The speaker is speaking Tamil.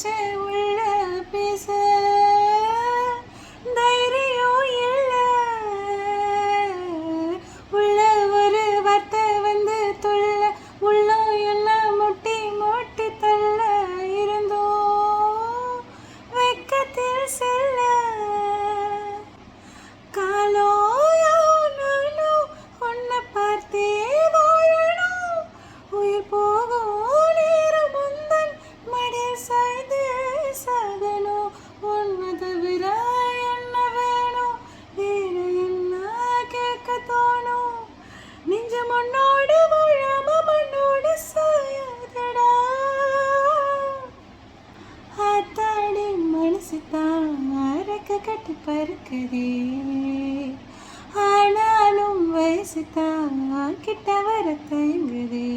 வச்சு உள்ள பேச தைரியம் இல்லை. உள்ள ஒரு வார்த்தை வந்து துள்ள உள்ளம் எல்லாம் முட்டி முட்டி தள்ள இருந்தோ வெக்கத்தில் செல்ல காலோ நானோ உன்னை பார்த்தே வாழணும். உயிர் போகும் நேரம் முந்தன் மடில் சாய்ந்து சாகணும். உன்னை தவிர என்ன வேணும், வேற என்ன கேட்க தோணும். நெஞ்சம் உன்னோடு வாழாம மண்ணோடு சாயாதடா. ஆத்தாடி மனசுதான் அரைக்க கட்டி பறக்குதே. ஆனாலும் வயசுதான் கிட்ட வர தயங்குதே.